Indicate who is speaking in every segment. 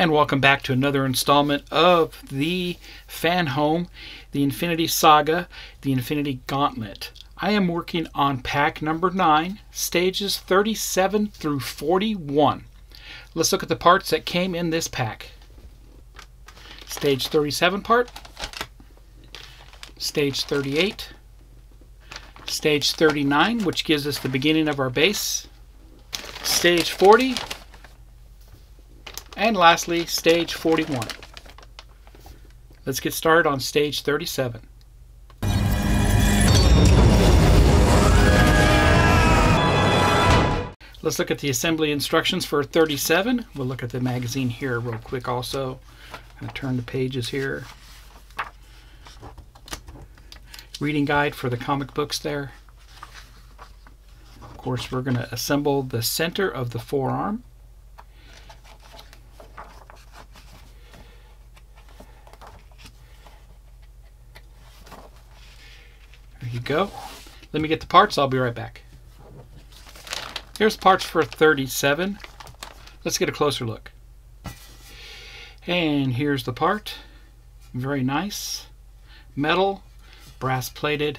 Speaker 1: And welcome back to another installment of the FanHome, the Infinity Saga, the Infinity Gauntlet. I am working on pack number 9, stages 37 through 41. Let's look at the parts that came in this pack. Stage 37 part, stage 38, stage 39, which gives us the beginning of our base, stage 40, and lastly, stage 41. Let's get started on stage 37. Let's look at the assembly instructions for 37. We'll look at the magazine here real quick also. I'm going to turn the pages here. Reading guide for the comic books there. Of course, we're going to assemble the center of the forearm. There you go. Let me get the parts. I'll be right back. Here's parts for 37. Let's get a closer look. And here's the part. Very nice. Metal, brass plated,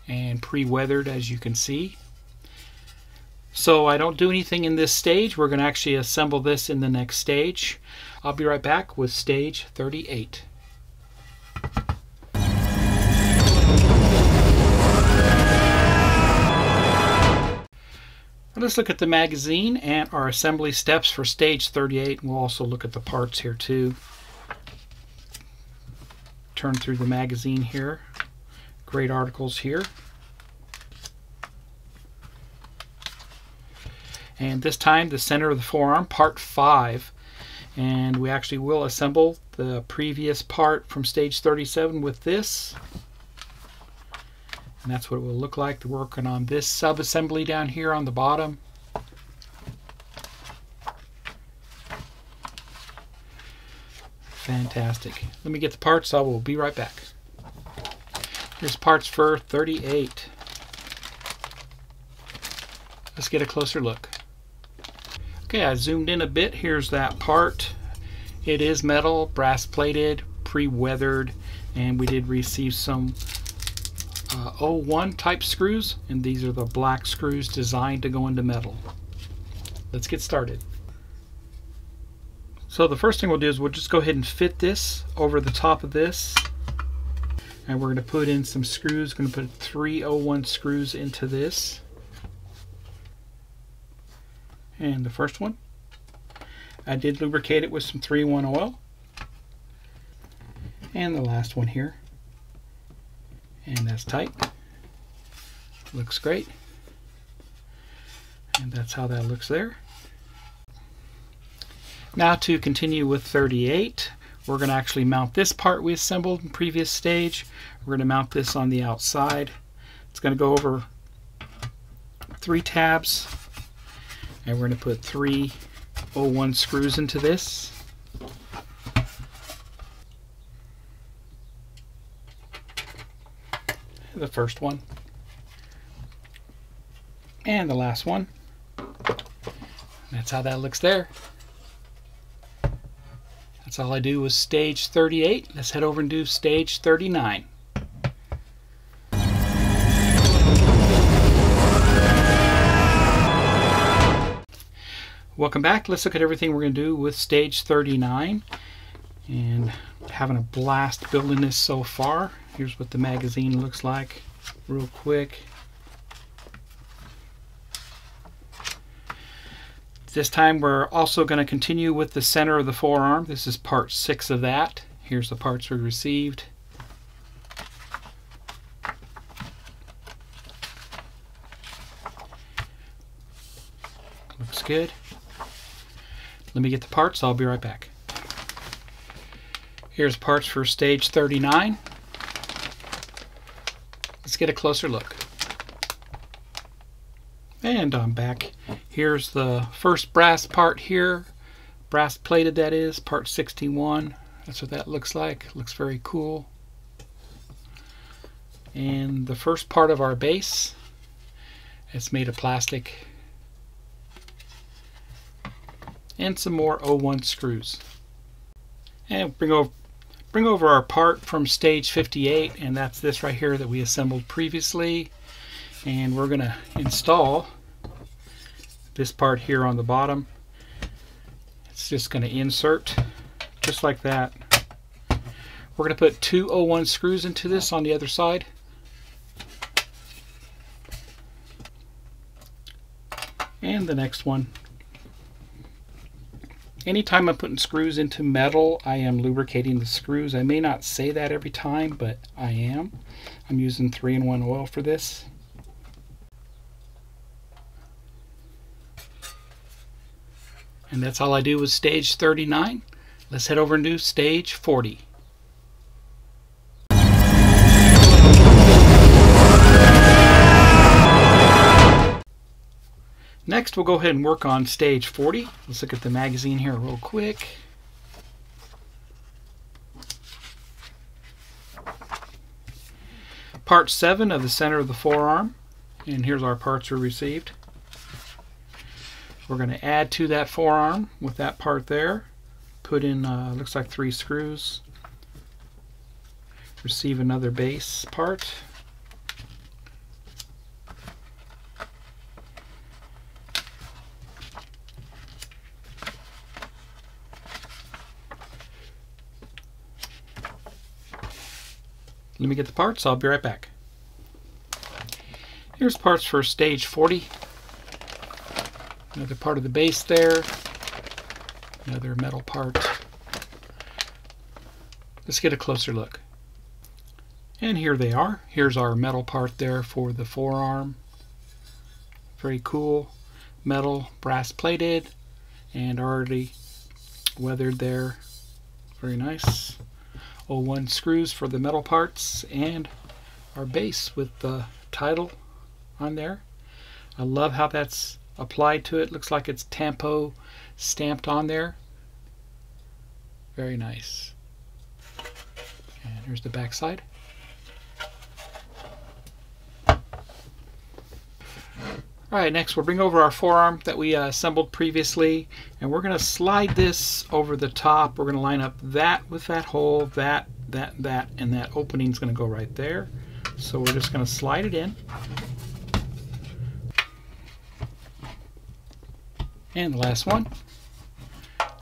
Speaker 1: and pre-weathered, as you can see. So I don't do anything in this stage. We're going to actually assemble this in the next stage. I'll be right back with stage 38. Let's look at the magazine and our assembly steps for stage 38. We'll also look at the parts here too. Turn through the magazine here. Great articles here. And this time the center of the forearm, part 5. And we actually will assemble the previous part from stage 37 with this. And that's what it will look like. We're working on this sub-assembly down here on the bottom. Fantastic. Let me get the parts. I will be right back. Here's parts for 38. Let's get a closer look. Okay, I zoomed in a bit. Here's that part. It is metal, brass plated, pre-weathered, and we did receive some 01 type screws, and these are the black screws designed to go into metal. Let's get started. So the first thing we'll do is we'll just go ahead and fit this over the top of this, and we're going to put in some screws. Going to put 3 01 screws into this, and the first one I did lubricate it with some 3-in-1 oil, and the last one here. And that's tight. Looks great. And that's how that looks there. Now to continue with 38, we're going to actually mount this part we assembled in the previous stage. We're going to mount this on the outside. It's going to go over 3 tabs. And we're going to put 3 01 screws into this. The first one and the last one. That's how that looks there. That's all I do with stage 38. Let's head over and do stage 39. Welcome back. Let's look at everything we're going to do with stage 39, and having a blast building this so far. Here's what the magazine looks like real quick. This time we're also going to continue with the center of the forearm. This is part 6 of that. Here's the parts we received. Looks good. Let me get the parts. I'll be right back. Here's parts for stage 39. Let's get a closer look. And I'm back. Here's the first brass part here. Brass plated, that is, part 61. That's what that looks like. Looks very cool. And the first part of our base, it's made of plastic. and some more 01 screws. And bring over our part from stage 58, and that's this right here that we assembled previously. And we're going to install this part here on the bottom. It's just going to insert just like that. We're going to put two 01 screws into this on the other side. And the next one. Anytime I'm putting screws into metal, I am lubricating the screws. I may not say that every time, but I am. I'm using 3-in-1 oil for this. And that's all I do with stage 39. Let's head over and do stage 40. Next, we'll go ahead and work on stage 40. Let's look at the magazine here real quick. Part 7 of the center of the forearm. And here's our parts we received. We're going to add to that forearm with that part there. Put in, looks like 3 screws. Receive another base part. Let me get the parts, I'll be right back. Here's parts for stage 40. Another part of the base there. Another metal part. Let's get a closer look. And here they are. Here's our metal part there for the forearm. Very cool. Metal, brass plated, and already weathered there. Very nice. 01 screws for the metal parts, and our base with the title on there. I love how that's applied to it. Looks like it's Tampo stamped on there. Very nice. And here's the back side. Alright, next we'll bring over our forearm that we assembled previously, and we're going to slide this over the top. We're going to line up that with that hole, that, and that opening is going to go right there. So we're just going to slide it in. And the last one.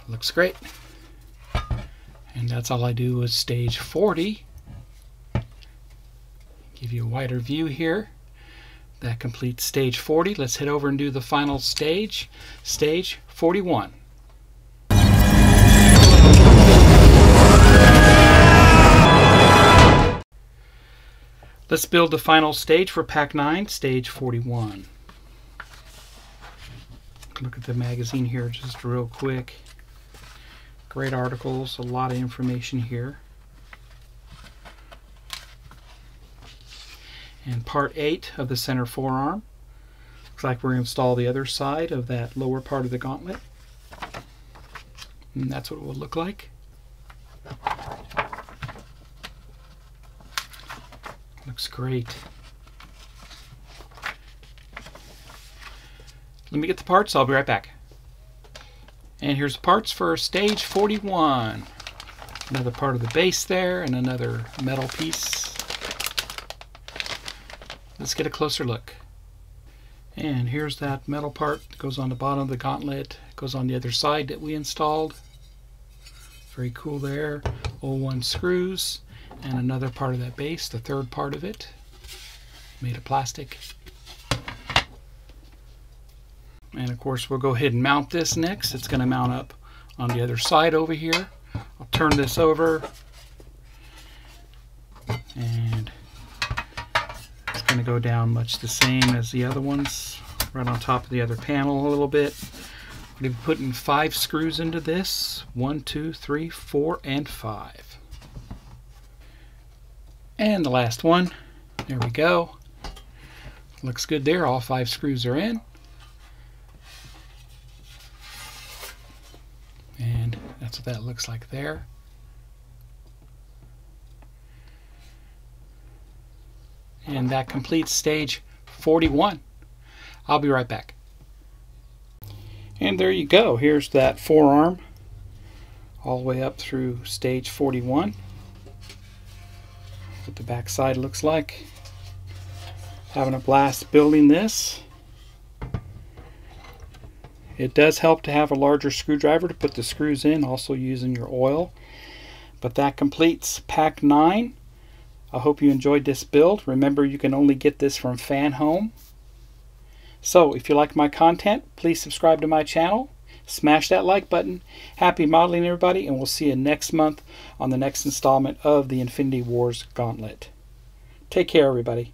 Speaker 1: Looks great. And that's all I do with stage 40. Give you a wider view here. That completes stage 40. Let's head over and do the final stage, stage 41. Let's build the final stage for Pack 9, stage 41. Look at the magazine here just real quick. Great articles, a lot of information here. And part 8 of the center forearm. Looks like we're going to install the other side of that lower part of the gauntlet. And that's what it will look like. Looks great. Let me get the parts, I'll be right back. And here's the parts for stage 41. Another part of the base there, and another metal piece. Let's get a closer look. And here's that metal part that goes on the bottom of the gauntlet. It goes on the other side that we installed. Very cool there. 01 screws, and another part of that base, the third part of it, made of plastic. And of course we'll go ahead and mount this next. It's going to mount up on the other side over here. I'll turn this over, and it's going to go down much the same as the other ones, right on top of the other panel a little bit. We're going to be putting 5 screws into this. 1, 2, 3, 4, and 5. And the last one. There we go. Looks good there. All 5 screws are in. And that's what that looks like there. And that completes stage 41. I'll be right back. And there you go. Here's that forearm all the way up through stage 41. What the back side looks like. Having a blast building this. It does help to have a larger screwdriver to put the screws in, also using your oil. But that completes pack 9. I hope you enjoyed this build. Remember, you can only get this from FanHome. So if you like my content, please subscribe to my channel. Smash that like button. Happy modeling, everybody, and we'll see you next month on the next installment of the Infinity Wars Gauntlet. Take care, everybody.